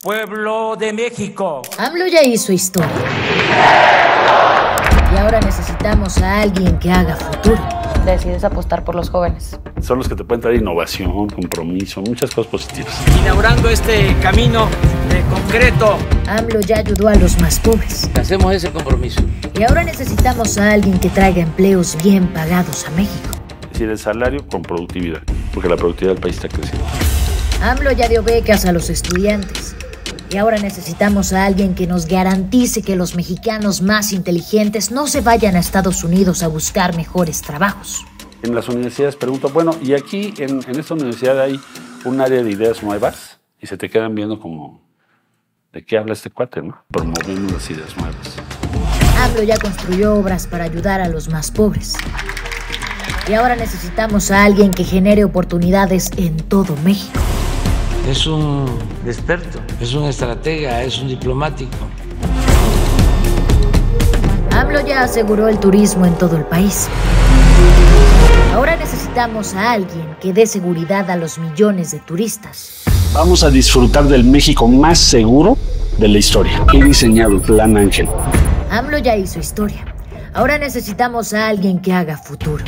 Pueblo de México. AMLO ya hizo historia. Y ahora necesitamos a alguien que haga futuro. Decides apostar por los jóvenes. Son los que te pueden traer innovación, compromiso, muchas cosas positivas. Inaugurando este camino de concreto. AMLO ya ayudó a los más pobres. Hacemos ese compromiso. Y ahora necesitamos a alguien que traiga empleos bien pagados a México. Es decir, el salario con productividad, porque la productividad del país está creciendo. AMLO ya dio becas a los estudiantes. Y ahora necesitamos a alguien que nos garantice que los mexicanos más inteligentes no se vayan a Estados Unidos a buscar mejores trabajos. En las universidades pregunto, bueno, y aquí en esta universidad hay un área de ideas nuevas y se te quedan viendo como, ¿de qué habla este cuate, no? Promoviendo las ideas nuevas. AMLO ya construyó obras para ayudar a los más pobres. Y ahora necesitamos a alguien que genere oportunidades en todo México. Es un experto, es un estratega, es un diplomático. AMLO ya aseguró el turismo en todo el país. Ahora necesitamos a alguien que dé seguridad a los millones de turistas. Vamos a disfrutar del México más seguro de la historia. He diseñado el Plan Ángel. AMLO ya hizo historia. Ahora necesitamos a alguien que haga futuro.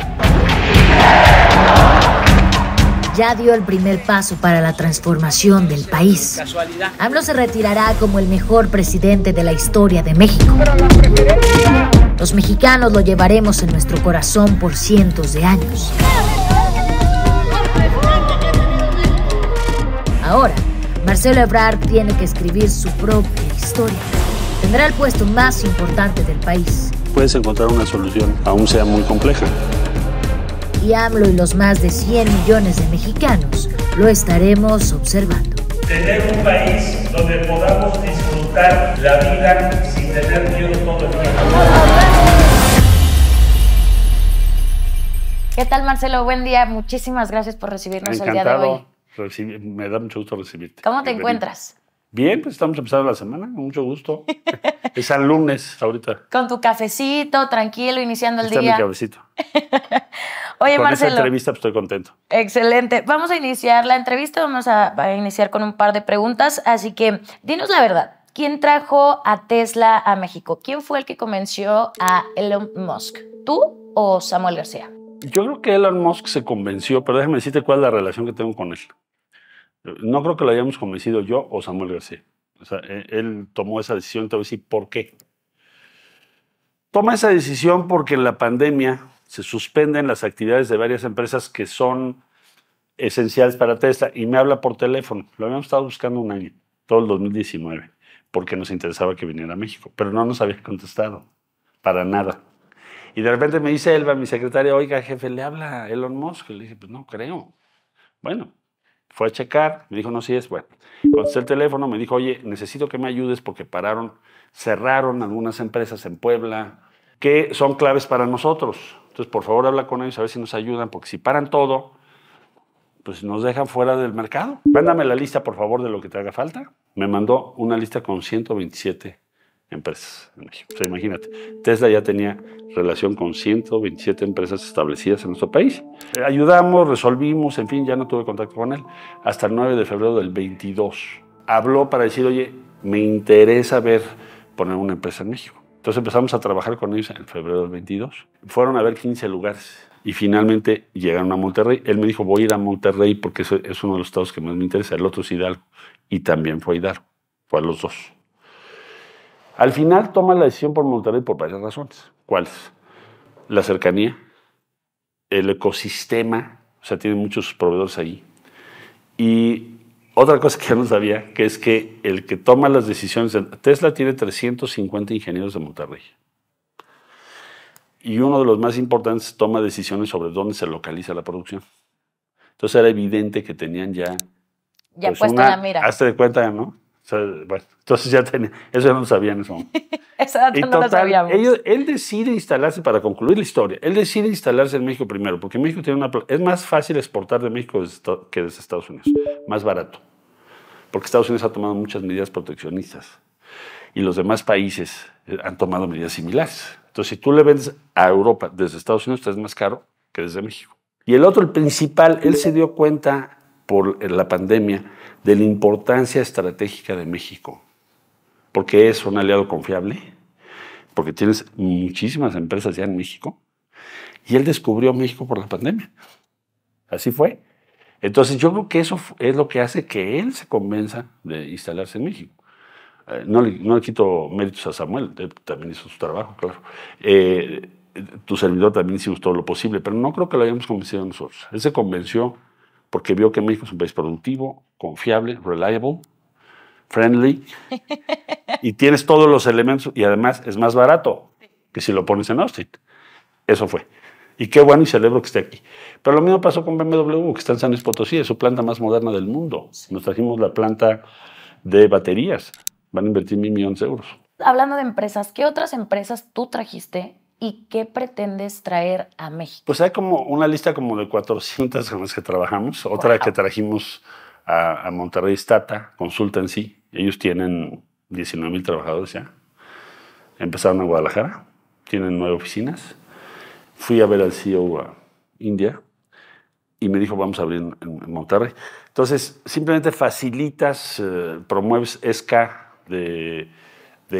Ya dio el primer paso para la transformación del país. AMLO se retirará como el mejor presidente de la historia de México. Los mexicanos lo llevaremos en nuestro corazón por cientos de años. Ahora, Marcelo Ebrard tiene que escribir su propia historia. Tendrá el puesto más importante del país. Puedes encontrar una solución, aún sea muy compleja. Y AMLO y los más de 100 millones de mexicanos lo estaremos observando. Tener un país donde podamos disfrutar la vida sin tener miedo todo el tiempo. ¿Qué tal, Marcelo? Buen día. Muchísimas gracias por recibirnos el día de hoy. Me da mucho gusto recibirte. ¿Cómo te encuentras? Bien, pues estamos empezando la semana, con mucho gusto. Es el lunes ahorita. Con tu cafecito, tranquilo, iniciando el Está día. mi cabecito. Oye, con Marcelo. esta entrevista pues, estoy contento. Excelente. Vamos a iniciar la entrevista. Vamos a iniciar con un par de preguntas. Así que, dinos la verdad. ¿Quién trajo a Tesla a México? ¿Quién fue el que convenció a Elon Musk? ¿Tú o Samuel García? Yo creo que Elon Musk se convenció, pero déjame decirte cuál es la relación que tengo con él. No creo que lo hayamos convencido yo o Samuel García. O sea, él tomó esa decisión, te voy a decir por qué. Toma esa decisión porque en la pandemia se suspenden las actividades de varias empresas que son esenciales para Tesla y me habla por teléfono. Lo habíamos estado buscando un año, todo el 2019, porque nos interesaba que viniera a México, pero no nos había contestado, para nada. Y de repente me dice Elba, mi secretaria, oiga, jefe, ¿le habla Elon Musk? Y le dije, pues no creo. Bueno, fue a checar, me dijo, no, sí es, bueno. Contesté el teléfono, me dijo, oye, necesito que me ayudes porque cerraron algunas empresas en Puebla que son claves para nosotros. Entonces, por favor, habla con ellos a ver si nos ayudan, porque si paran todo, pues nos dejan fuera del mercado. Mándame la lista, por favor, de lo que te haga falta. Me mandó una lista con 127 empresas en México. O sea, imagínate, Tesla ya tenía relación con 127 empresas establecidas en nuestro país. Ayudamos, resolvimos, en fin, ya no tuve contacto con él. Hasta el 9 de febrero del 22. Habló para decir, oye, me interesa poner una empresa en México. Entonces empezamos a trabajar con ellos en febrero del 22. Fueron a ver 15 lugares y finalmente llegaron a Monterrey. Él me dijo, voy a ir a Monterrey porque es uno de los estados que más me interesa. El otro es Hidalgo. Y también fue a Hidalgo. Fue a los dos. Al final toma la decisión por Monterrey por varias razones. ¿Cuáles? La cercanía, el ecosistema, o sea, tiene muchos proveedores ahí. Y otra cosa que yo no sabía, que es que el que toma las decisiones, Tesla tiene 350 ingenieros de Monterrey. Y uno de los más importantes toma decisiones sobre dónde se localiza la producción. Entonces era evidente que tenían ya pues puesto en la mira. Hazte de cuenta, ¿no? O sea, bueno, entonces ya tenía, eso ya no lo sabían en ese momento. Esa dato no lo sabíamos. Él decide instalarse, para concluir la historia, él decide instalarse en México primero, porque México tiene es más fácil exportar de México que desde Estados Unidos, más barato, porque Estados Unidos ha tomado muchas medidas proteccionistas y los demás países han tomado medidas similares. Entonces, si tú le vendes a Europa desde Estados Unidos, te es más caro que desde México. Y el otro, el principal, él se dio cuenta por la pandemia de la importancia estratégica de México, porque es un aliado confiable, porque tienes muchísimas empresas ya en México, y él descubrió México por la pandemia. Así fue. Entonces yo creo que eso es lo que hace que él se convenza de instalarse en México. No le quito méritos a Samuel, él también hizo su trabajo, claro. Tu servidor también hicimos todo lo posible, pero no creo que lo hayamos convencido nosotros. Él se convenció porque vio que México es un país productivo, confiable, reliable, friendly, y tienes todos los elementos, y además es más barato que si lo pones en Austin. Eso fue. Y qué bueno, y celebro que esté aquí. Pero lo mismo pasó con BMW, que está en San Luis Potosí, es su planta más moderna del mundo. Nos trajimos la planta de baterías. Van a invertir 1,000 millones de euros. Hablando de empresas, ¿qué otras empresas tú trajiste y qué pretendes traer a México? Pues hay como una lista como de 400 con las que trabajamos. Otra que trajimos a Monterrey Stata Consultancy. Ellos tienen 19,000 trabajadores ya. Empezaron en Guadalajara. Tienen 9 oficinas. Fui a ver al CEO a India y me dijo, vamos a abrir en Monterrey. Entonces, simplemente facilitas, promueves ESCA de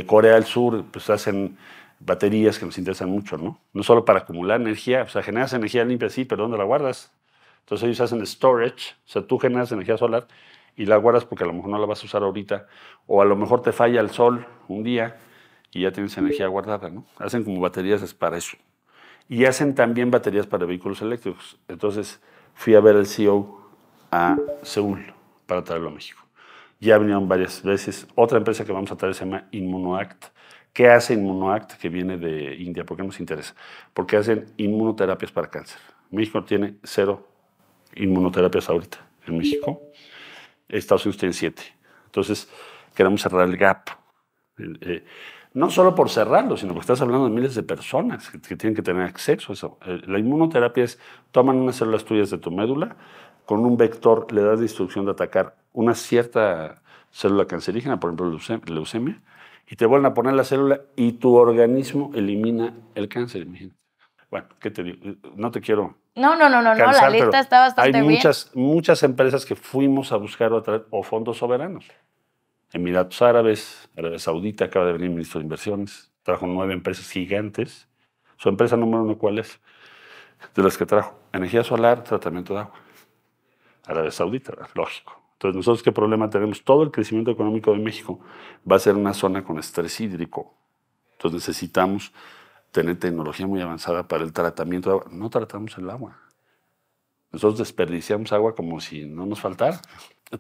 Corea del Sur, pues hacen baterías que nos interesan mucho, ¿no? No solo para acumular energía, o sea, generas energía limpia, sí, pero ¿dónde la guardas? Entonces ellos hacen storage, o sea, tú generas energía solar y la guardas porque a lo mejor no la vas a usar ahorita, o a lo mejor te falla el sol un día y ya tienes energía guardada, ¿no? Hacen como baterías para eso. Y hacen también baterías para vehículos eléctricos. Entonces fui a ver al CEO a Seúl para traerlo a México. Ya vinieron varias veces. Otra empresa que vamos a traer se llama InmunoAct. ¿Qué hace InmunoAct que viene de India? ¿Por qué nos interesa? Porque hacen inmunoterapias para cáncer. México tiene 0 inmunoterapias ahorita en México. Estados Unidos tiene 7. Entonces queremos cerrar el gap. No solo por cerrarlo, sino porque estás hablando de miles de personas que tienen que tener acceso a eso. La inmunoterapia es, toman unas células tuyas de tu médula, con un vector le das la instrucción de atacar una cierta célula cancerígena, por ejemplo leucemia, y te vuelven a poner la célula y tu organismo elimina el cáncer, imagínate. Bueno, ¿qué te digo? No te quiero No, cansar, la lista está bastante hay bien. muchas empresas que fuimos a buscar o fondos soberanos. Emiratos Árabes, Arabia Saudita, acaba de venir el ministro de Inversiones, trajo 9 empresas gigantes. Su empresa número 1, ¿cuál es? De las que trajo, energía solar, tratamiento de agua. Arabia Saudita, lógico. Entonces, ¿nosotros qué problema tenemos? Todo el crecimiento económico de México va a ser una zona con estrés hídrico. Entonces necesitamos tener tecnología muy avanzada para el tratamiento de agua. No tratamos el agua. Nosotros desperdiciamos agua como si no nos faltara.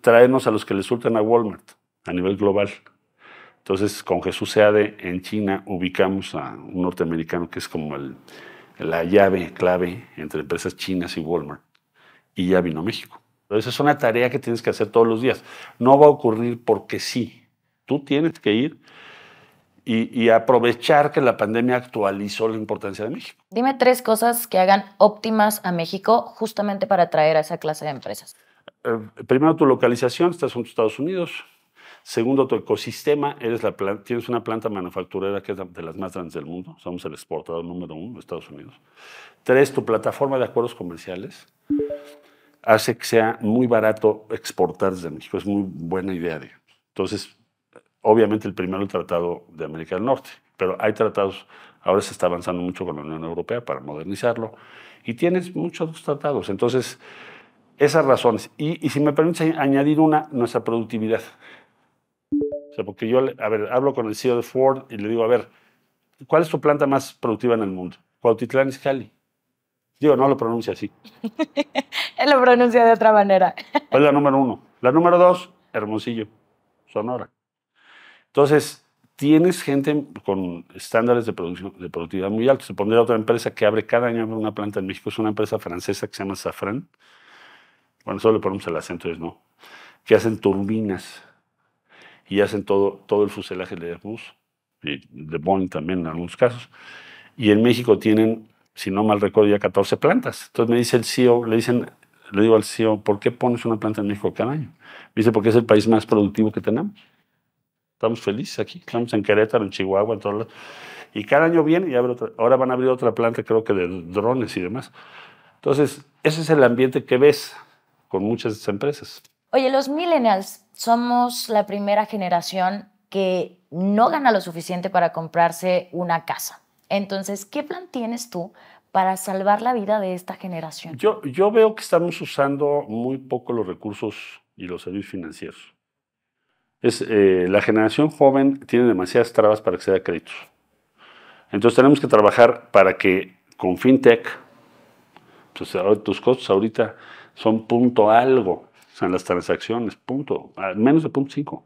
Traernos a los que le surten a Walmart a nivel global. Entonces, con Jesús Seade en China ubicamos a un norteamericano que es como la llave clave entre empresas chinas y Walmart. Y ya vino a México. Entonces, es una tarea que tienes que hacer todos los días. No va a ocurrir porque sí. Tú tienes que ir y aprovechar que la pandemia actualizó la importancia de México. Dime 3 cosas que hagan óptimas a México justamente para atraer a esa clase de empresas. Primero, tu localización, estás en Estados Unidos. Segundo, tu ecosistema, tienes una planta manufacturera que es de las más grandes del mundo. Somos el exportador número 1 de Estados Unidos. 3, tu plataforma de acuerdos comerciales hace que sea muy barato exportar desde México. Es muy buena idea, digamos. Entonces, obviamente el primero, el Tratado de América del Norte. Pero hay tratados, ahora se está avanzando mucho con la Unión Europea para modernizarlo. Y tienes muchos tratados. Entonces, esas razones. Y si me permites añadir nuestra productividad. O sea, porque yo, hablo con el CEO de Ford y le digo, ¿cuál es tu planta más productiva en el mundo? Cuautitlán Izcalli. Digo, no lo pronuncia así. Él lo pronuncia de otra manera. Es la número 1. La número 2, Hermosillo, Sonora. Entonces, tienes gente con estándares de productividad muy altos. Se pondría otra empresa que abre cada año una planta en México. Es una empresa francesa que se llama Safran. Bueno, solo le ponemos el acento, no. Que hacen turbinas. Y hacen todo el fuselaje de Airbus y de Boeing también en algunos casos. Y en México tienen, si no mal recuerdo, ya 14 plantas. Entonces me dice el CEO, le digo al CEO, ¿por qué pones una planta en México cada año? Me dice, porque es el país más productivo que tenemos. Estamos felices aquí. Estamos en Querétaro, en Chihuahua, en todos lados. Y cada año viene y abre otra. Ahora van a abrir otra planta, creo que de drones y demás. Entonces, ese es el ambiente que ves con muchas empresas. Oye, los millennials somos la primera generación que no gana lo suficiente para comprarse una casa. Entonces, ¿qué plan tienes tú para salvar la vida de esta generación? Yo veo que estamos usando muy poco los recursos y los servicios financieros. La generación joven tiene demasiadas trabas para acceder a créditos. Entonces tenemos que trabajar para que con FinTech, pues tus costos ahorita son punto algo, o sea, en las transacciones, menos de 0.5.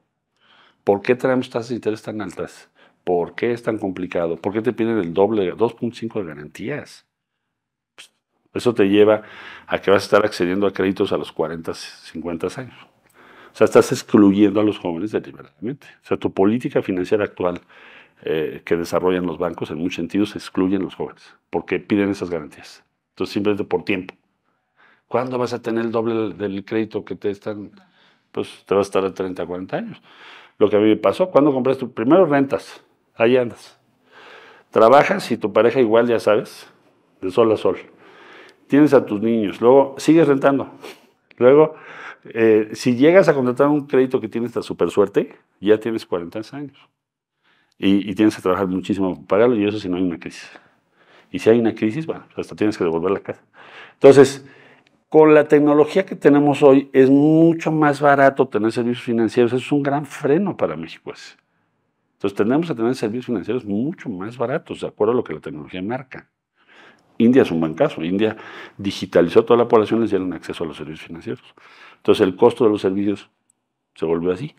¿Por qué tenemos tasas de interés tan altas? ¿Por qué es tan complicado? ¿Por qué te piden el doble, 2.5 de garantías? Pues, eso te lleva a que vas a estar accediendo a créditos a los 40, 50 años. O sea, estás excluyendo a los jóvenes deliberadamente. O sea, tu política financiera actual que desarrollan los bancos, en muchos sentidos, excluyen a los jóvenes, porque piden esas garantías. Entonces, simplemente por tiempo. ¿Cuándo vas a tener el doble del crédito que te están? Pues te vas a estar a 30, 40 años. Lo que a mí me pasó, cuando compraste, primero rentas, ahí andas. Trabajas y tu pareja igual, ya sabes, de sol a sol. Tienes a tus niños, luego sigues rentando. Luego, si llegas a contratar un crédito que tienes esta super suerte, ya tienes 40 años. Y tienes que trabajar muchísimo para pagarlo, y eso si no hay una crisis. Y si hay una crisis, bueno, hasta tienes que devolver la casa. Entonces, con la tecnología que tenemos hoy, es mucho más barato tener servicios financieros. Eso es un gran freno para México. Entonces, tenemos que tener servicios financieros mucho más baratos, de acuerdo a lo que la tecnología marca. India es un buen caso. India digitalizó toda la población, les dieron acceso a los servicios financieros. Entonces, el costo de los servicios se volvió así.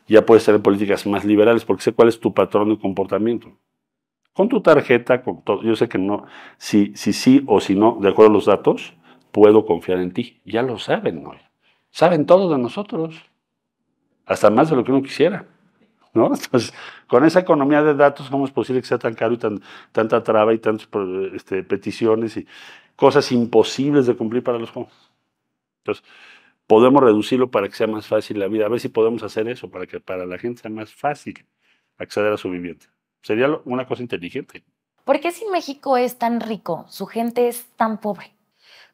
Ya puedes tener políticas más liberales, porque sé cuál es tu patrón de comportamiento. Con tu tarjeta, con todo, yo sé que no, si sí o si no, de acuerdo a los datos, puedo confiar en ti. Ya lo saben, ¿no? Saben todo de nosotros, hasta más de lo que uno quisiera, ¿no? Entonces, con esa economía de datos, ¿cómo es posible que sea tan caro y tanta traba y tantas peticiones y cosas imposibles de cumplir para los jóvenes? Entonces, podemos reducirlo para que sea más fácil la vida. A ver si podemos hacer eso, para que para la gente sea más fácil acceder a su vivienda. Sería una cosa inteligente. ¿Por qué si México es tan rico, su gente es tan pobre?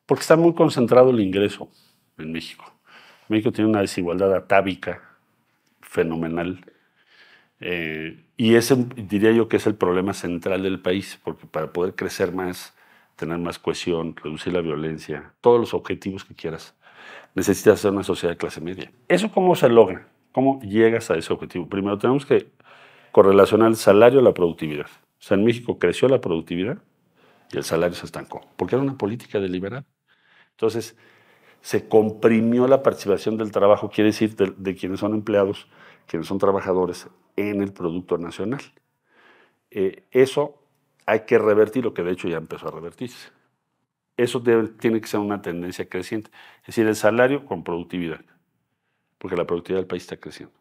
Porque está muy concentrado el ingreso en México. México tiene una desigualdad atávica fenomenal. Y ese diría yo que es el problema central del país, porque para poder crecer más, tener más cohesión, reducir la violencia, todos los objetivos que quieras, necesitas hacer una sociedad de clase media. ¿Eso cómo se logra? ¿Cómo llegas a ese objetivo? Primero tenemos que correlacionar el salario a la productividad. O sea, en México creció la productividad y el salario se estancó, porque era una política deliberada. Entonces, se comprimió la participación del trabajo, quiere decir de quienes son empleados, quienes son trabajadores en el Producto Nacional. Eso hay que revertir, que de hecho ya empezó a revertirse. Eso tiene que ser una tendencia creciente, es decir, el salario con productividad, porque la productividad del país está creciendo.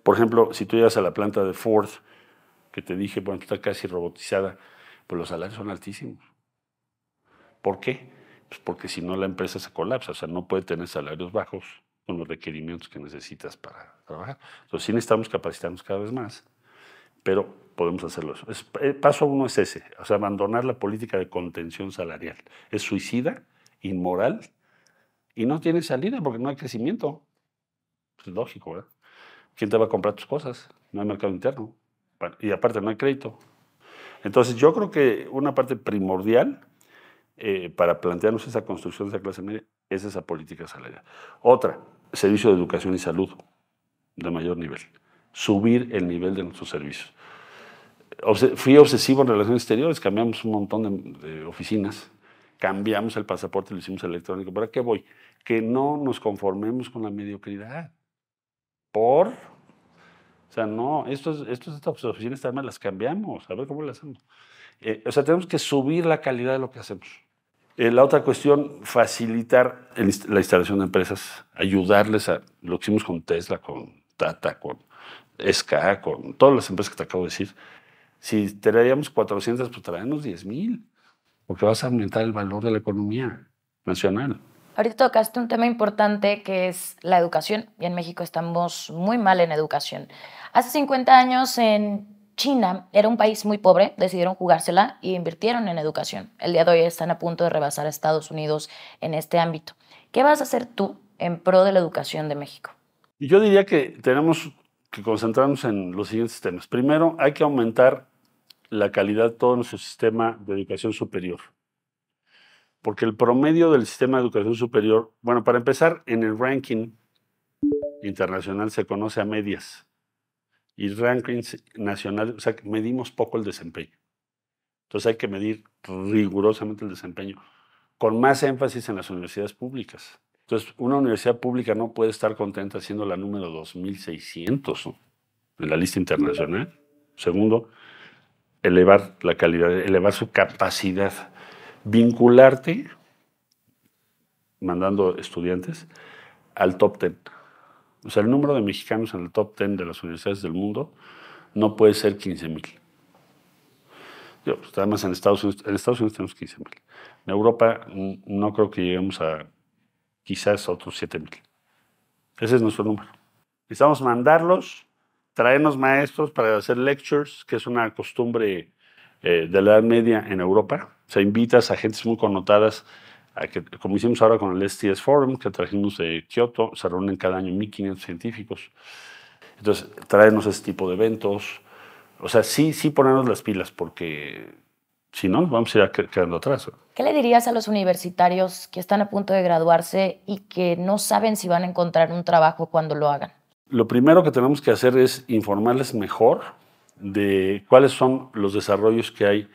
Por ejemplo, si tú llegas a la planta de Ford, que te dije, bueno, está casi robotizada, pues los salarios son altísimos. ¿Por qué? Pues porque si no la empresa se colapsa, o sea, no puede tener salarios bajos con los requerimientos que necesitas para trabajar. Entonces sí necesitamos capacitarnos cada vez más, pero podemos hacerlo eso. Paso uno es ese, o sea, abandonar la política de contención salarial. Es suicida, inmoral, y no tiene salida porque no hay crecimiento. Es lógico, ¿verdad? ¿Quién te va a comprar tus cosas? No hay mercado interno. Y aparte no hay crédito. Entonces yo creo que una parte primordial para plantearnos esa construcción de esa clase media es esa política salarial. Otra, servicio de educación y salud de mayor nivel. Subir el nivel de nuestros servicios. Fui obsesivo en relaciones exteriores, cambiamos un montón de oficinas, cambiamos el pasaporte y lo hicimos electrónico. ¿Para qué voy? Que no nos conformemos con la mediocridad. O sea, no, estas oficinas también las cambiamos, a ver cómo las hacemos. O sea, tenemos que subir la calidad de lo que hacemos. La otra cuestión, facilitar la instalación de empresas, ayudarles a, lo que hicimos con Tesla, con Tata, con SK, con todas las empresas que te acabo de decir. Si traíamos 400, pues traemos 10,000, porque vas a aumentar el valor de la economía nacional. Ahorita tocaste un tema importante que es la educación, y en México estamos muy mal en educación. Hace 50 años en China era un país muy pobre, decidieron jugársela y invirtieron en educación. El día de hoy están a punto de rebasar a Estados Unidos en este ámbito. ¿Qué vas a hacer tú en pro de la educación de México? Y yo diría que tenemos que concentrarnos en los siguientes temas. Primero, hay que aumentar la calidad de todo nuestro sistema de educación superior. Porque el promedio del sistema de educación superior, bueno, para empezar, en el ranking internacional se conoce a medias. Y rankings nacionales, o sea, medimos poco el desempeño. Entonces hay que medir rigurosamente el desempeño, con más énfasis en las universidades públicas. Entonces, una universidad pública no puede estar contenta siendo la número 2600, ¿no?, en la lista internacional. Segundo, elevar la calidad, elevar su capacidad, vincularte, mandando estudiantes, al top 10. O sea, el número de mexicanos en el top 10 de las universidades del mundo no puede ser 15,000. Pues, además, en Estados Unidos tenemos 15,000. En Europa no creo que lleguemos a quizás a otros 7,000. Ese es nuestro número. Necesitamos mandarlos, traernos maestros para hacer lectures, que es una costumbre de la Edad Media en Europa. O sea, invitas a gentes muy connotadas, a que, como hicimos ahora con el STS Forum, que trajimos de Kioto, se reúnen cada año 1,500 científicos. Entonces, traernos ese tipo de eventos. O sea, sí ponernos las pilas, porque si no, nos vamos a ir quedando atrás. ¿Qué le dirías a los universitarios que están a punto de graduarse y que no saben si van a encontrar un trabajo cuando lo hagan? Lo primero que tenemos que hacer es informarles mejor de cuáles son los desarrollos que hay,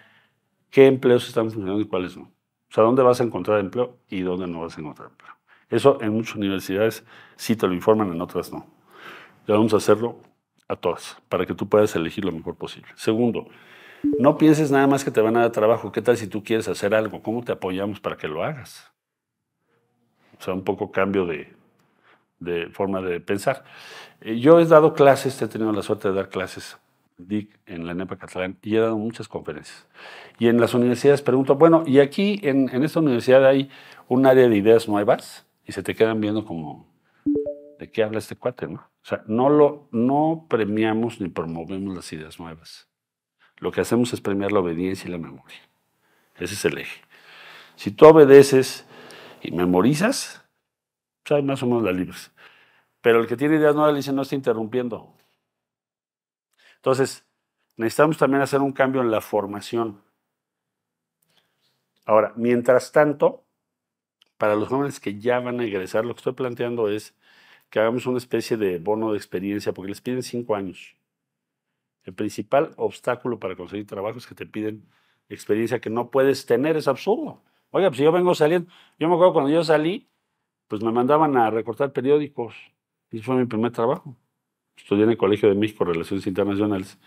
qué empleos están funcionando y cuáles no. O sea, dónde vas a encontrar empleo y dónde no vas a encontrar empleo. Eso en muchas universidades sí te lo informan, en otras no. Ya vamos a hacerlo a todas, para que tú puedas elegir lo mejor posible. Segundo, no pienses nada más que te van a dar trabajo. ¿Qué tal si tú quieres hacer algo? ¿Cómo te apoyamos para que lo hagas? O sea, un poco cambio de forma de pensar. Yo he dado clases, he tenido la suerte de dar clases en la ENEPA Catalán y he dado muchas conferencias. Y en las universidades pregunto, bueno, y aquí en esta universidad hay un área de ideas nuevas, y se te quedan viendo como, ¿de qué habla este cuate, no? O sea, no premiamos ni promovemos las ideas nuevas. Lo que hacemos es premiar la obediencia y la memoria. Ese es el eje. Si tú obedeces y memorizas, pues más o menos la libres. Pero el que tiene ideas nuevas le dice, no está interrumpiendo. Entonces, necesitamos también hacer un cambio en la formación. Ahora, mientras tanto, para los jóvenes que ya van a egresar, lo que estoy planteando es que hagamos una especie de bono de experiencia, porque les piden 5 años. El principal obstáculo para conseguir trabajo es que te piden experiencia que no puedes tener, es absurdo. Oiga, pues si yo vengo saliendo, yo me acuerdo cuando yo salí, pues me mandaban a recortar periódicos, y fue mi primer trabajo. Estudié en el Colegio de México, Relaciones Internacionales,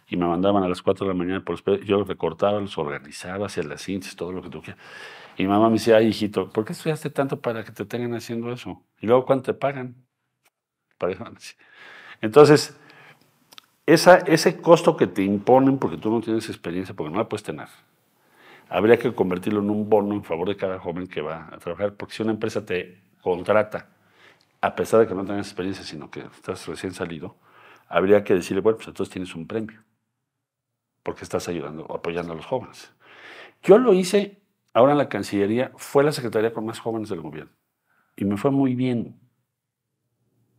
y me mandaban a las 4 de la mañana por los periódicos. Yo los recortaba, los organizaba, hacía las síntesis, todo lo que tú quieras. Y mi mamá me decía, ay, hijito, ¿por qué estudiaste tanto para que te tengan haciendo eso? Y luego, ¿cuánto te pagan? Entonces, ese costo que te imponen porque tú no tienes experiencia, porque no la puedes tener, habría que convertirlo en un bono en favor de cada joven que va a trabajar, porque si una empresa te contrata, a pesar de que no tengas experiencia, sino que estás recién salido, habría que decirle, bueno, pues entonces tienes un premio, porque estás apoyando a los jóvenes. Yo lo hice ahora en la Cancillería, fue la secretaría con más jóvenes del gobierno, y me fue muy bien.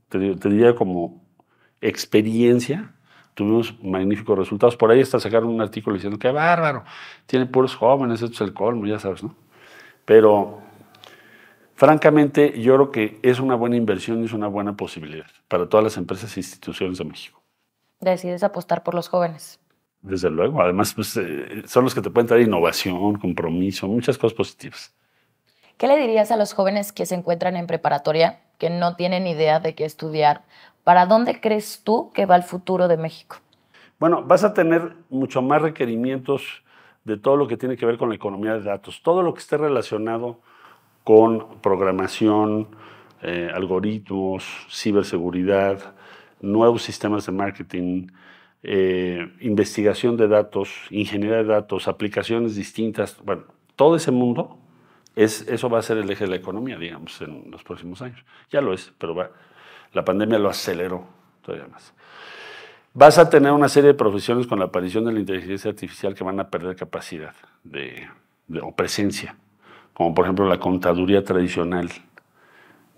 Te diría como experiencia, tuvimos magníficos resultados. Por ahí hasta sacaron un artículo diciendo, qué bárbaro, tiene puros jóvenes, esto es el colmo, ya sabes, ¿no? Pero, francamente, yo creo que es una buena inversión y es una buena posibilidad para todas las empresas e instituciones de México. Decides apostar por los jóvenes. Desde luego, además pues, son los que te pueden traer innovación, compromiso, muchas cosas positivas. ¿Qué le dirías a los jóvenes que se encuentran en preparatoria, que no tienen idea de qué estudiar? ¿Para dónde crees tú que va el futuro de México? Bueno, vas a tener mucho más requerimientos de todo lo que tiene que ver con la economía de datos, todo lo que esté relacionado con programación, algoritmos, ciberseguridad, nuevos sistemas de marketing, investigación de datos, ingeniería de datos, aplicaciones distintas. Bueno, todo ese mundo, eso va a ser el eje de la economía, digamos, en los próximos años. Ya lo es, pero la pandemia lo aceleró todavía más. Vas a tener una serie de profesiones con la aparición de la inteligencia artificial que van a perder capacidad o presencia, como por ejemplo la contaduría tradicional,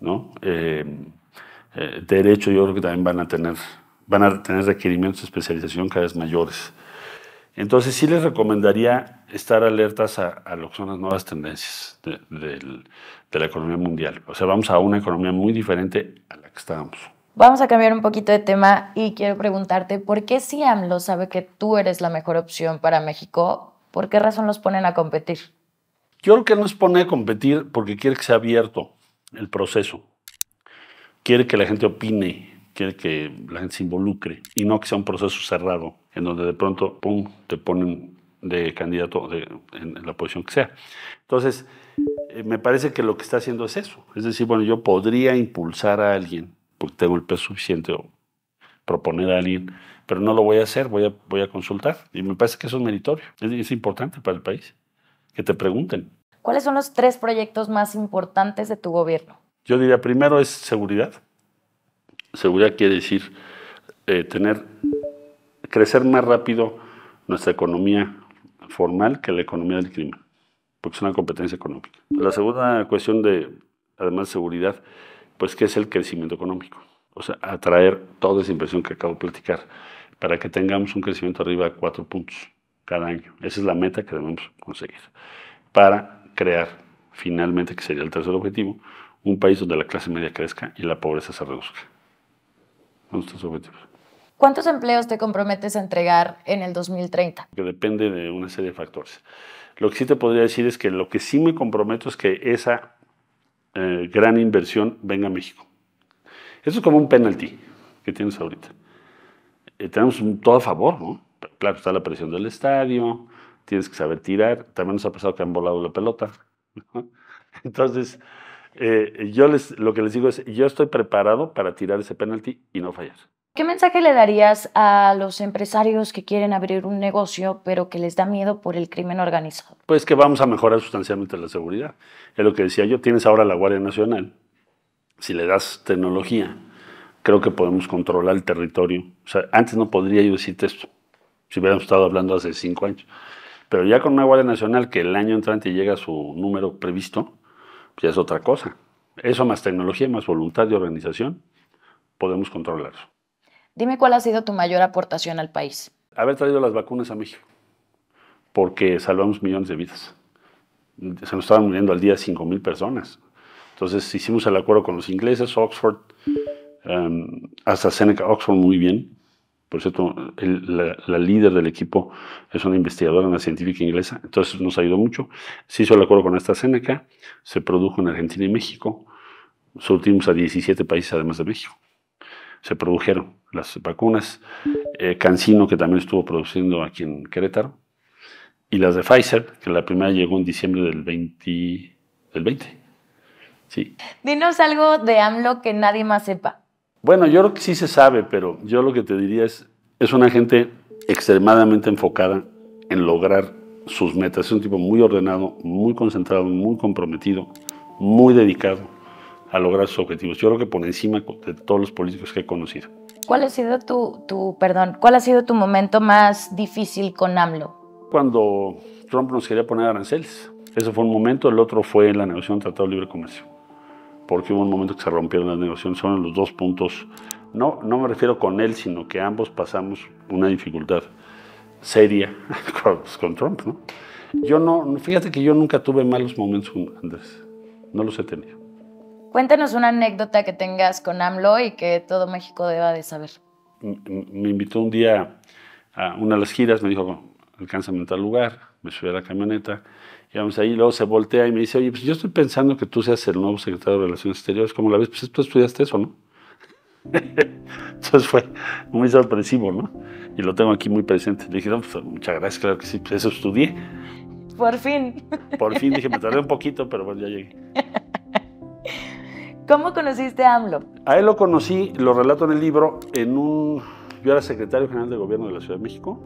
¿no? Derecho, yo creo que también van a tener requerimientos de especialización cada vez mayores. Entonces sí les recomendaría estar alertas a lo que son las nuevas tendencias de la economía mundial. O sea, vamos a una economía muy diferente a la que estábamos. Vamos a cambiar un poquito de tema y quiero preguntarte, ¿por qué si AMLO sabe que tú eres la mejor opción para México, por qué razón los ponen a competir? Yo creo que no nos pone a competir porque quiere que sea abierto el proceso. Quiere que la gente opine, quiere que la gente se involucre y no que sea un proceso cerrado en donde de pronto, pum, te ponen de candidato en la posición que sea. Entonces, me parece que lo que está haciendo es eso. Es decir, bueno, yo podría impulsar a alguien porque tengo el peso suficiente o proponer a alguien, pero no lo voy a hacer, voy a consultar. Y me parece que eso es meritorio, es importante para el país, que te pregunten. ¿Cuáles son los 3 proyectos más importantes de tu gobierno? Yo diría, primero es seguridad. Seguridad quiere decir crecer más rápido nuestra economía formal que la economía del crimen, porque es una competencia económica. La segunda cuestión además de seguridad, pues que es el crecimiento económico. O sea, atraer toda esa inversión que acabo de platicar para que tengamos un crecimiento arriba de 4 puntos cada año. Esa es la meta que debemos conseguir para crear, finalmente, que sería el tercer objetivo, un país donde la clase media crezca y la pobreza se reduzca. Son nuestros objetivos. ¿Cuántos empleos te comprometes a entregar en el 2030? Que depende de una serie de factores. Lo que sí te podría decir es que lo que sí me comprometo es que esa gran inversión venga a México. Eso es como un penalti que tienes ahorita. Tenemos todo a favor, ¿no? Claro, está la presión del estadio, tienes que saber tirar. También nos ha pasado que han volado la pelota, ¿no? Entonces, lo que les digo es, yo estoy preparado para tirar ese penalti y no fallar. ¿Qué mensaje le darías a los empresarios que quieren abrir un negocio pero que les da miedo por el crimen organizado? Pues que vamos a mejorar sustancialmente la seguridad. Es lo que decía yo, tienes ahora la Guardia Nacional. Si le das tecnología, creo que podemos controlar el territorio. O sea, antes no podría yo decirte esto, si hubiéramos estado hablando hace 5 años. Pero ya con una Guardia Nacional que el año entrante llega a su número previsto, pues ya es otra cosa. Eso más tecnología, más voluntad de organización, podemos controlarlo. Dime cuál ha sido tu mayor aportación al país. Haber traído las vacunas a México, porque salvamos millones de vidas. Se nos estaban muriendo al día 5,000 personas. Entonces hicimos el acuerdo con los ingleses, Oxford, AstraZeneca, Oxford muy bien. Por cierto, la líder del equipo es una investigadora, una científica inglesa, entonces nos ayudó mucho. Se hizo el acuerdo con AstraZeneca, se produjo en Argentina y México, surtimos a 17 países además de México. Se produjeron las vacunas, CanSino, que también estuvo produciendo aquí en Querétaro, y las de Pfizer, que la primera llegó en diciembre del 20. Sí. Dinos algo de AMLO que nadie más sepa. Bueno, yo creo que sí se sabe, pero yo lo que te diría es una gente extremadamente enfocada en lograr sus metas. Es un tipo muy ordenado, muy concentrado, muy comprometido, muy dedicado a lograr sus objetivos. Yo creo que por encima de todos los políticos que he conocido. ¿Cuál ha sido cuál ha sido tu momento más difícil con AMLO? Cuando Trump nos quería poner aranceles. Ese fue un momento, el otro fue la negociación del Tratado de Libre Comercio. Porque hubo un momento que se rompieron las negociaciones, son los 2 puntos. No me refiero con él, sino que ambos pasamos una dificultad seria con Trump, ¿no? Fíjate que yo nunca tuve malos momentos con Andrés, no los he tenido. Cuéntanos una anécdota que tengas con AMLO y que todo México deba de saber. Me invitó un día a una de las giras, me dijo, alcánzame en tal lugar, me subí a la camioneta, íbamos ahí, luego se voltea y me dice, oye, pues yo estoy pensando que tú seas el nuevo secretario de Relaciones Exteriores, ¿cómo la ves? Pues tú estudiaste eso, ¿no? Entonces fue muy sorpresivo, ¿no? Y lo tengo aquí muy presente. Le dije, no, pues muchas gracias, claro que sí, pues eso estudié. Por fin. Por fin, dije, me tardé un poquito, pero bueno, ya llegué. ¿Cómo conociste a AMLO? A él lo conocí, lo relato en el libro, yo era secretario general de Gobierno de la Ciudad de México,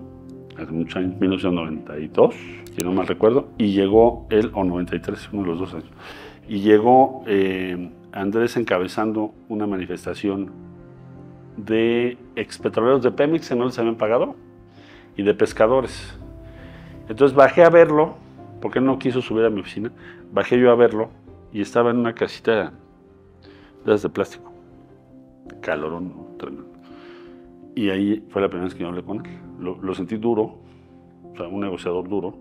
hace muchos años, 1992, si no mal recuerdo, y llegó él, o 93, uno de los 2 años, y llegó Andrés encabezando una manifestación de expetroleros de Pemex que no les habían pagado, y de pescadores. Entonces bajé a verlo, porque él no quiso subir a mi oficina, bajé yo a verlo, y estaba en una casita de esas de plástico. Calorón, ¿no? Tremendo. Y ahí fue la primera vez que yo hablé con él. Lo sentí duro, o sea, un negociador duro,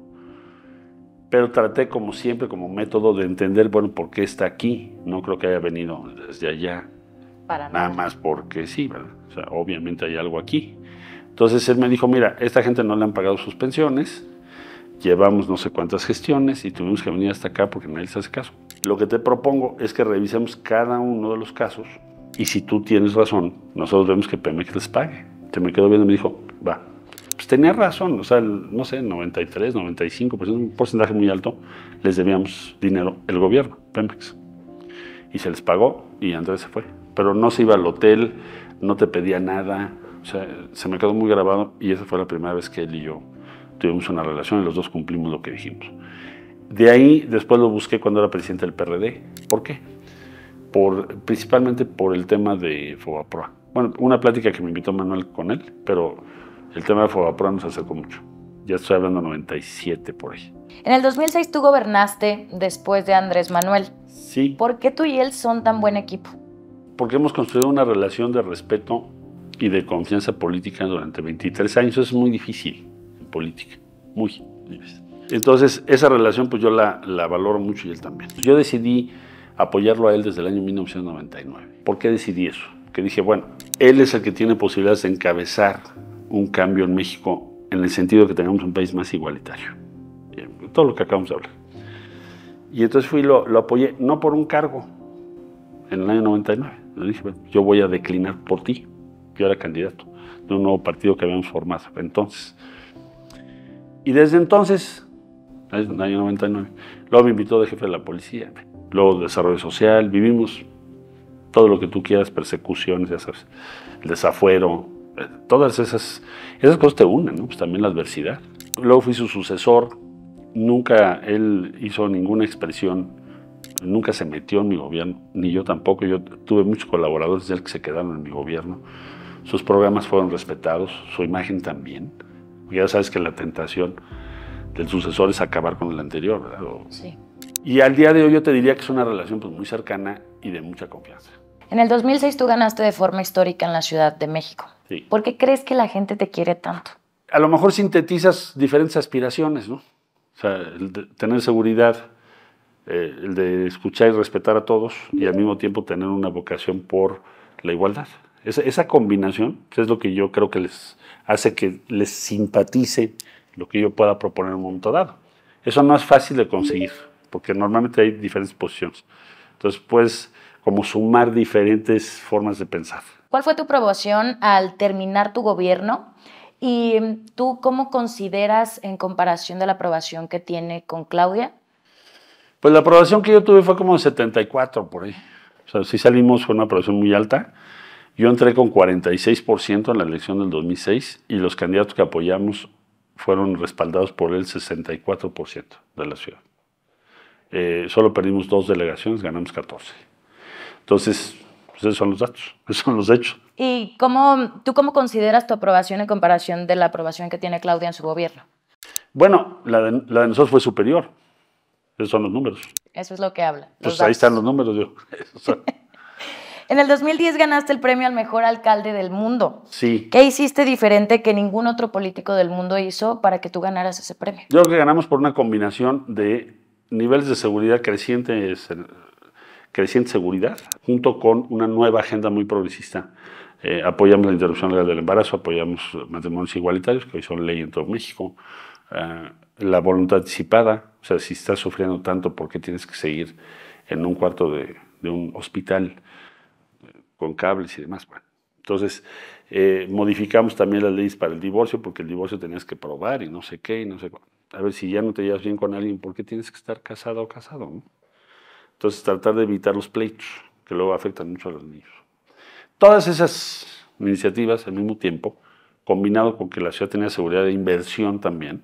pero traté, como siempre, como método de entender, bueno, por qué está aquí. No creo que haya venido desde allá, Para nada más porque sí, ¿verdad? O sea, obviamente hay algo aquí. Entonces él me dijo, mira, esta gente no le han pagado sus pensiones, llevamos no sé cuántas gestiones y tuvimos que venir hasta acá porque nadie les hace caso. Lo que te propongo es que revisemos cada uno de los casos y si tú tienes razón, nosotros vemos que Pemex les pague. Se me quedó viendo y me dijo, va. Pues tenía razón, o sea, no sé, 93, 95%, un porcentaje muy alto, les debíamos dinero el gobierno, Pemex. Y se les pagó y Andrés se fue. Pero no se iba al hotel, no te pedía nada, o sea, se me quedó muy grabado y esa fue la primera vez que él y yo tuvimos una relación y los dos cumplimos lo que dijimos. De ahí, después lo busqué cuando era presidente del PRD. ¿Por qué? Principalmente por el tema de Fobaproa. Bueno, una plática que me invitó Manuel con él, pero el tema de Fobaproa nos acercó mucho. Ya estoy hablando 97 por ahí. En el 2006 tú gobernaste después de Andrés Manuel. Sí. ¿Por qué tú y él son tan buen equipo? Porque hemos construido una relación de respeto y de confianza política durante 23 años. Eso es muy difícil en política, muy difícil. Entonces, esa relación pues yo la valoro mucho y él también. Yo decidí apoyarlo a él desde el año 1999. ¿Por qué decidí eso? Que dije, bueno, él es el que tiene posibilidades de encabezar un cambio en México en el sentido de que tengamos un país más igualitario. Todo lo que acabamos de hablar. Y entonces fui y lo apoyé, no por un cargo, en el año 99. Le dije, bueno, yo voy a declinar por ti. Yo era candidato de un nuevo partido que habíamos formado entonces. Y desde entonces, en el año 99, luego me invitó de jefe de la policía, luego de desarrollo social, vivimos todo lo que tú quieras, persecuciones, ya sabes, el desafuero, todas esas cosas te unen, ¿no? Pues también la adversidad. Luego fui su sucesor, nunca él hizo ninguna expresión, nunca se metió en mi gobierno, ni yo tampoco. Yo tuve muchos colaboradores de él que se quedaron en mi gobierno. Sus programas fueron respetados, su imagen también. Ya sabes que la tentación del sucesor es acabar con el anterior, ¿verdad? Sí. Y al día de hoy yo te diría que es una relación pues, muy cercana y de mucha confianza. En el 2006 tú ganaste de forma histórica en la Ciudad de México. Sí. ¿Por qué crees que la gente te quiere tanto? A lo mejor sintetizas diferentes aspiraciones, ¿no? O sea, el de tener seguridad, el de escuchar y respetar a todos y al mismo tiempo tener una vocación por la igualdad. Esa combinación es lo que yo creo que les hace que les simpatice lo que yo pueda proponer en un momento dado. Eso no es fácil de conseguir, porque normalmente hay diferentes posiciones. Entonces, puedes como sumar diferentes formas de pensar. ¿Cuál fue tu promoción al terminar tu gobierno? ¿Y tú cómo consideras en comparación de la aprobación que tiene con Claudia? Pues la aprobación que yo tuve fue como 74 por ahí. O sea, sí salimos con una aprobación muy alta. Yo entré con 46% en la elección del 2006 y los candidatos que apoyamos fueron respaldados por el 64% de la ciudad. Solo perdimos 2 delegaciones, ganamos 14. Entonces, pues esos son los datos, esos son los hechos. ¿Y tú cómo consideras tu aprobación en comparación de la aprobación que tiene Claudia en su gobierno? Bueno, la de nosotros fue superior. Esos son los números. Eso es lo que habla. Pues ahí están los números, yo. En el 2010 ganaste el premio al mejor alcalde del mundo. Sí. ¿Qué hiciste diferente que ningún otro político del mundo hizo para que tú ganaras ese premio? Yo creo que ganamos por una combinación de niveles de seguridad creciente seguridad, junto con una nueva agenda muy progresista. Apoyamos la interrupción legal del embarazo, apoyamos matrimonios igualitarios, que hoy son ley en todo México, la voluntad anticipada, o sea, si estás sufriendo tanto, ¿por qué tienes que seguir en un cuarto de un hospital con cables y demás? Bueno, entonces, modificamos también las leyes para el divorcio, porque el divorcio tenías que probar y no sé qué, y no sé cuál. A ver, si ya no te llevas bien con alguien, ¿por qué tienes que estar casado o casado, no? Entonces, tratar de evitar los pleitos, que luego afectan mucho a los niños. Todas esas iniciativas al mismo tiempo, combinado con que la ciudad tenía seguridad de inversión también,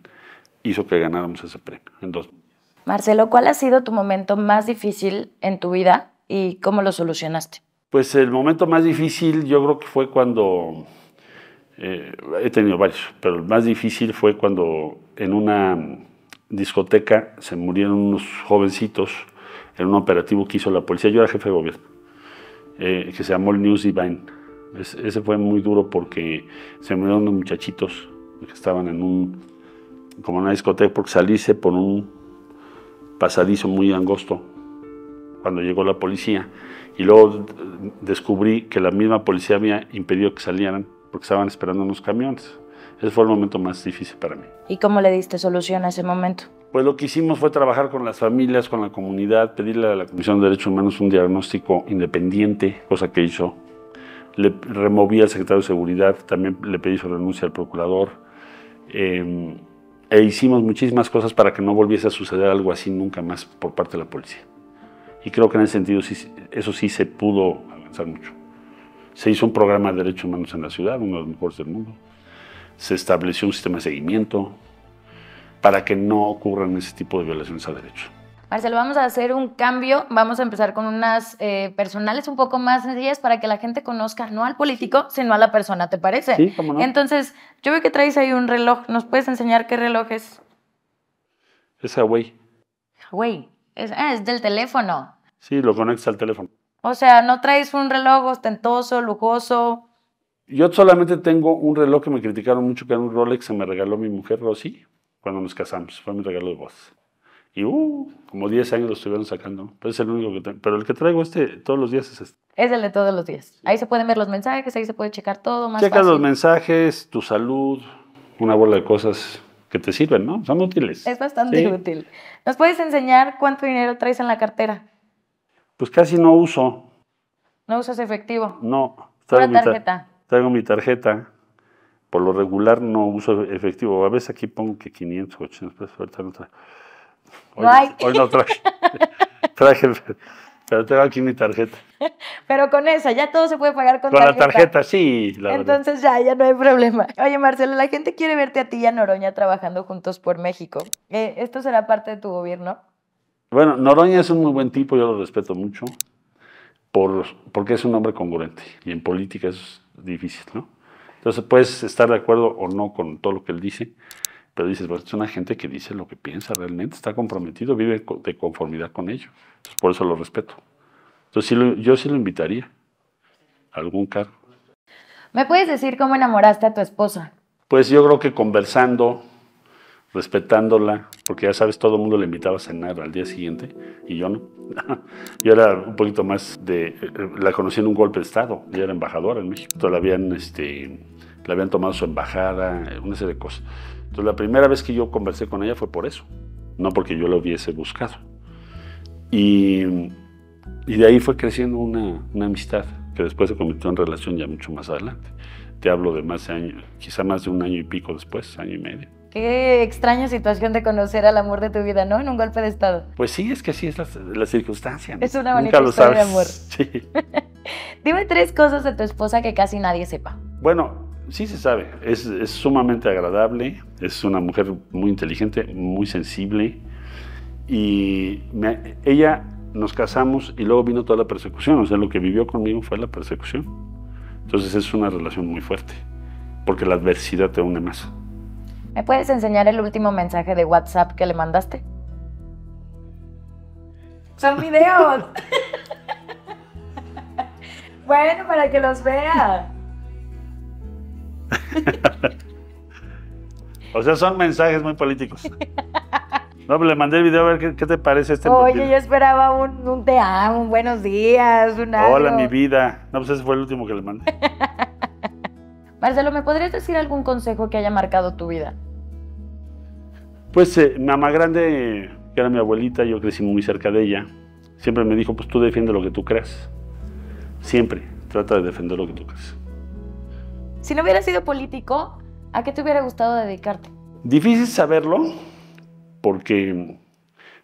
hizo que ganáramos ese premio en 2010. Marcelo, ¿cuál ha sido tu momento más difícil en tu vida y cómo lo solucionaste? Pues el momento más difícil yo creo que fue cuando, he tenido varios, pero el más difícil fue cuando en una discoteca se murieron unos jovencitos en un operativo que hizo la policía. Yo era jefe de gobierno. que se llamó el News Divine. Ese fue muy duro porque se murieron unos muchachitos que estaban como en una discoteca, porque salirse por un pasadizo muy angosto cuando llegó la policía. Y luego descubrí que la misma policía había impedido que salieran porque estaban esperando unos camiones. Ese fue el momento más difícil para mí. ¿Y cómo le diste solución a ese momento? Pues lo que hicimos fue trabajar con las familias, con la comunidad, pedirle a la Comisión de Derechos Humanos un diagnóstico independiente, cosa que hizo. Le removí al secretario de Seguridad, también le pedí su renuncia al procurador. E hicimos muchísimas cosas para que no volviese a suceder algo así nunca más por parte de la policía. Y creo que en ese sentido eso sí se pudo avanzar mucho. Se hizo un programa de derechos humanos en la ciudad, uno de los mejores del mundo. Se estableció un sistema de seguimiento para que no ocurran ese tipo de violaciones a derechos. Marcelo, vamos a hacer un cambio. Vamos a empezar con unas personales un poco más sencillas para que la gente conozca no al político, sino a la persona, ¿te parece? Sí, cómo no. Entonces, yo veo que traes ahí un reloj. ¿Nos puedes enseñar qué reloj es? Es Huawei. Huawei. Es del teléfono. Sí, lo conectas al teléfono. O sea, no traes un reloj ostentoso, lujoso. Yo solamente tengo un reloj que me criticaron mucho, que era un Rolex que me regaló mi mujer Rosy cuando nos casamos. Fue mi regalo de bodas. Y como 10 años lo estuvieron sacando. Pero es el único que tengo. Pero el que traigo todos los días es este. Es el de todos los días. Ahí se pueden ver los mensajes, ahí se puede checar todo más Checas fácil. los mensajes, tu salud, una bola de cosas que te sirven, ¿no? Son útiles. Es bastante útil. ¿Nos puedes enseñar cuánto dinero traes en la cartera? Pues casi no uso. ¿No usas efectivo? No. ¿Pura tarjeta? Traigo mi tarjeta. Por lo regular no uso efectivo. A veces aquí pongo que 500, 800 pesos. Ahorita no traigo. Hoy no traje. Traje, pero tengo aquí mi tarjeta. Pero con esa, ya todo se puede pagar con la tarjeta, sí. Entonces ya no hay problema. Oye, Marcelo, la gente quiere verte a ti y a Noroña trabajando juntos por México. ¿Esto será parte de tu gobierno? Bueno, Noroña es un muy buen tipo, yo lo respeto mucho, porque es un hombre congruente. Y en política es difícil, ¿no? Entonces puedes estar de acuerdo o no con todo lo que él dice, pero dices, bueno, es una gente que dice lo que piensa realmente, está comprometido, vive de conformidad con ello. Entonces, por eso lo respeto. Entonces, yo sí lo invitaría a algún cargo. ¿Me puedes decir cómo enamoraste a tu esposa? Pues yo creo que conversando, respetándola, porque ya sabes, todo el mundo le invitaba a cenar al día siguiente, y yo no. Yo era un poquito más la conocí en un golpe de Estado, ella era embajadora en México, le habían tomado su embajada, una serie de cosas. Entonces la primera vez que yo conversé con ella fue por eso, no porque yo la hubiese buscado. Y de ahí fue creciendo una amistad que después se convirtió en relación ya mucho más adelante. Te hablo de más de años, quizá más de un año y pico después, año y medio. Qué extraña situación de conocer al amor de tu vida, ¿no? En un golpe de Estado. Pues sí, es que así es la circunstancia, ¿no? Es una bonita historia de amor. Sí. Dime 3 cosas de tu esposa que casi nadie sepa. Bueno, sí se sabe. Es sumamente agradable, es una mujer muy inteligente, muy sensible. Y ella nos casamos y luego vino toda la persecución. O sea, lo que vivió conmigo fue la persecución. Entonces es una relación muy fuerte, porque la adversidad te une más. ¿Me puedes enseñar el último mensaje de WhatsApp que le mandaste? ¡Son videos! Bueno, para que los vea. O sea, son mensajes muy políticos. No, le mandé el video a ver qué te parece este. Oye, yo esperaba un te amo, un buenos días, un algo. Hola, mi vida. No, pues ese fue el último que le mandé. Marcelo, ¿me podrías decir algún consejo que haya marcado tu vida? Pues mi mamá grande, que era mi abuelita, yo crecí muy cerca de ella, siempre me dijo, pues tú defiende lo que tú creas. Siempre trata de defender lo que tú crees. Si no hubieras sido político, ¿a qué te hubiera gustado dedicarte? Difícil saberlo, porque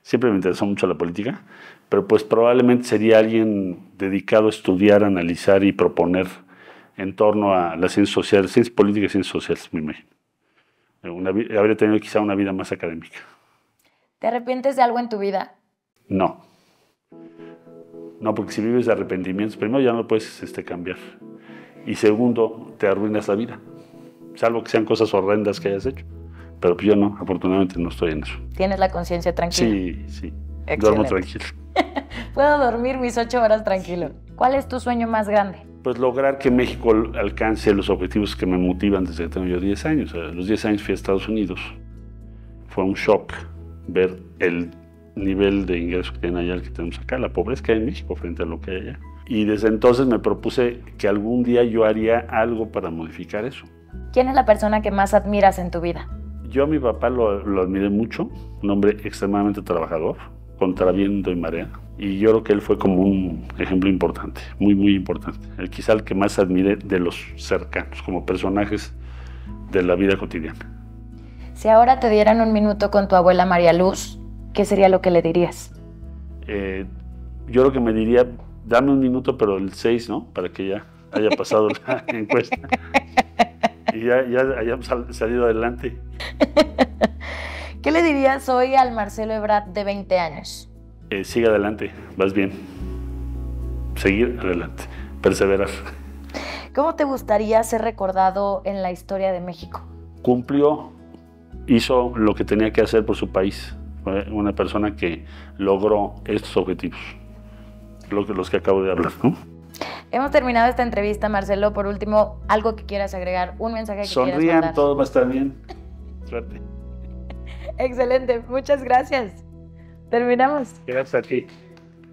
siempre me interesó mucho la política, pero pues probablemente sería alguien dedicado a estudiar, analizar y proponer en torno a las ciencias sociales, ciencias políticas y ciencias sociales, me imagino. Habría tenido quizá una vida más académica. ¿Te arrepientes de algo en tu vida? No. No, porque si vives de arrepentimientos, primero ya no lo puedes cambiar. Y segundo, te arruinas la vida. Salvo que sean cosas horrendas que hayas hecho. Pero yo no, afortunadamente no estoy en eso. ¿Tienes la conciencia tranquila? Sí. Excelente. Duermo tranquilo. Puedo dormir mis 8 horas tranquilo. ¿Cuál es tu sueño más grande? Pues lograr que México alcance los objetivos que me motivan desde que tengo yo 10 años. A los 10 años fui a Estados Unidos. Fue un shock ver el nivel de ingresos que tienen allá, el que tenemos acá, la pobreza que hay en México frente a lo que hay allá. Y desde entonces me propuse que algún día yo haría algo para modificar eso. ¿Quién es la persona que más admiras en tu vida? Yo a mi papá lo admiré mucho, un hombre extremadamente trabajador, contra viento y marea. Y yo creo que él fue como un ejemplo importante, muy, muy importante. Quizá el que más admiré de los cercanos, como personajes de la vida cotidiana. Si ahora te dieran un minuto con tu abuela María Luz, ¿qué sería lo que le dirías? Yo creo que me diría, dame un minuto, pero el 6, ¿no? Para que ya haya pasado la encuesta. Y ya hayamos salido adelante. ¿Qué le dirías hoy al Marcelo Ebrard de 20 años? Sigue adelante, vas bien. Seguir adelante, perseverar. ¿Cómo te gustaría ser recordado en la historia de México? Cumplió, hizo lo que tenía que hacer por su país. Fue una persona que logró estos objetivos, los que acabo de hablar, ¿no? Hemos terminado esta entrevista, Marcelo. Por último, algo que quieras agregar, un mensaje que quieras mandar. Sonrían, todo va a estar bien. Suerte. Excelente, muchas gracias. Terminamos. Gracias a ti.